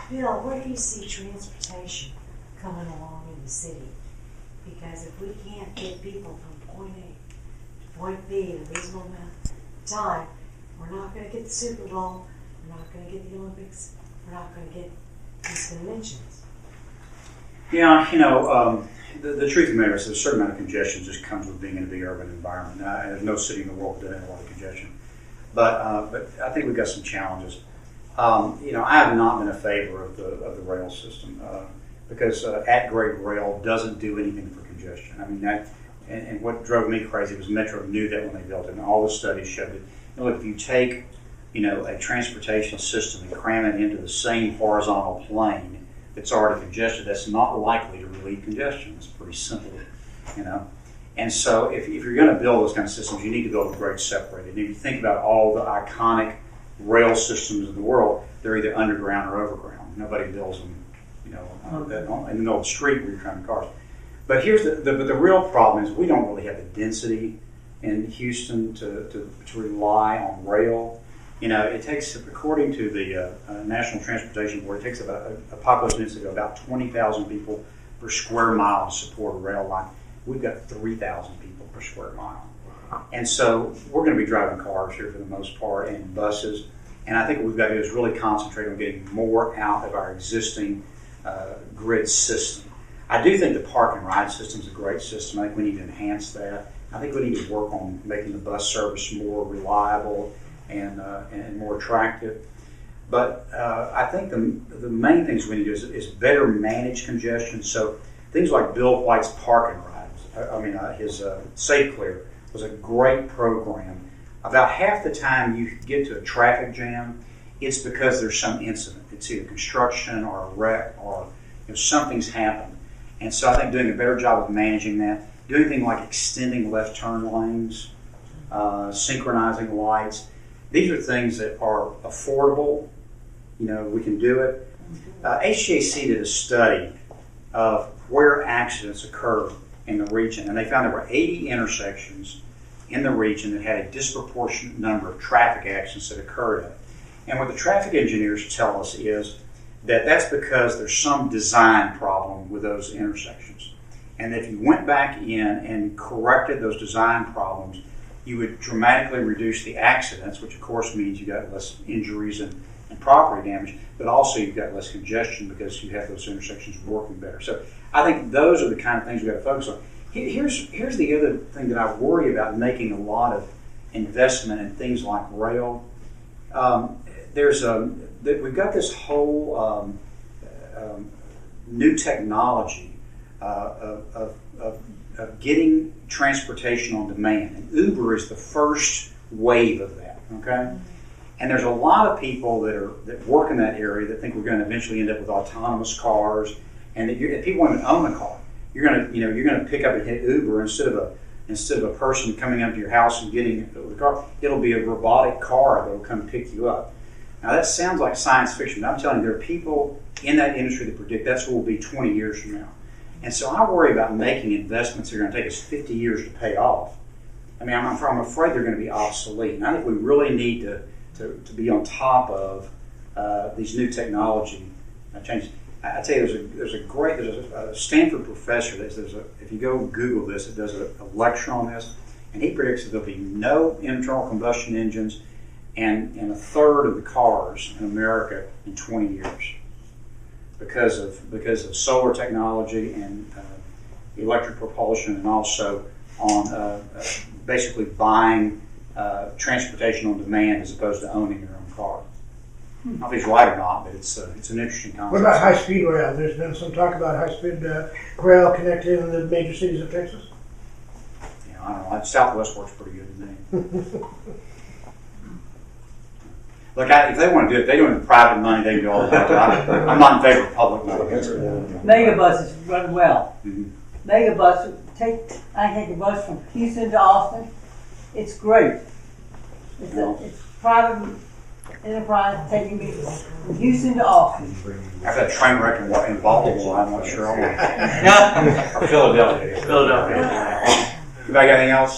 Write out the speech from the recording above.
Bill, where do you see transportation coming along in the city? Because if we can't get people from point A to point B in a reasonable amount of time, we're not going to get the Super Bowl, we're not going to get the Olympics, we're not going to get these conventions. Yeah, the truth of the matter is a certain amount of congestion just comes with being in a big urban environment. Now, there's no city in the world that doesn't have a lot of congestion. But I think we've got some challenges. I have not been a favor of the rail system because at-grade rail doesn't do anything for congestion. I mean, and what drove me crazy was Metro knew that when they built it, and all the studies showed it. Look, if you take a transportation system and cram it into the same horizontal plane that's already congested, that's not likely to relieve congestion. It's pretty simple, And so if you're going to build those kind of systems, you need to build a grade separated. And if you think about all the iconic rail systems in the world, they're either underground or overground. Nobody builds them, in the middle of the street where you're trying to cars. But here's the real problem is we don't really have the density in Houston to rely on rail. It takes, according to the National Transportation Board, it takes about a population density of about 20,000 people per square mile to support a rail line. We've got 3,000 people per square mile. And so we're going to be driving cars here for the most part and buses. And I think what we've got to do is really concentrate on getting more out of our existing grid system. I do think the park and ride system is a great system. I think we need to enhance that. I think we need to work on making the bus service more reliable and more attractive. But I think the main things we need to do is better manage congestion. So things like Bill White's park and ride, his Safe Clear was a great program. About half the time you get to a traffic jam, it's because there's some incident. It's either construction or a wreck or something's happened. And so I think doing a better job of managing that, doing things like extending left turn lanes, synchronizing lights. These are things that are affordable. We can do it. HGAC did a study of where accidents occur in the region, and they found there were 80 intersections in the region that had a disproportionate number of traffic accidents that occurred at it. And what the traffic engineers tell us is that that's because there's some design problem with those intersections. And if you went back in and corrected those design problems, you would dramatically reduce the accidents, which of course means you got less injuries and property damage, but also you've got less congestion because you have those intersections working better. So I think those are the kind of things we've got to focus on. Here's the other thing that I worry about making a lot of investment in things like rail. We've got this whole new technology of getting transportation on demand. And Uber is the first wave of that, okay? And there's a lot of people that work in that area that think we're going to eventually end up with autonomous cars, and that if people want to own a car, you're going to pick up and hit Uber instead of a person coming up to your house and getting the car. It'll be a robotic car that will come pick you up. Now that sounds like science fiction, but I'm telling you, there are people in that industry that predict that's what will be 20 years from now. And so I worry about making investments that are going to take us 50 years to pay off. I'm afraid they're going to be obsolete. And I think we really need to be on top of these new technology changes. I tell you, there's a Stanford professor if you go Google this, it does a lecture on this, and he predicts that there'll be no internal combustion engines and a third of the cars in America in 20 years because of solar technology and electric propulsion, and also on basically buying transportation on demand as opposed to owning your own car. I don't know if he's right or not, but it's an interesting concept. What about high-speed rail? There's been some talk about high-speed rail connecting in the major cities of Texas. Yeah, I don't know. Southwest works pretty good to me. Look, if they want to do it, they do it with private money, they can do all the time. I'm not in favor of public money. Megabuses run well. Mm-hmm. Megabus, I take a bus from Houston to Austin. It's great. It's private enterprise taking me from Houston to Austin. I've had a train wreck in Baltimore, I'm not sure. Philadelphia. Anybody got anything else?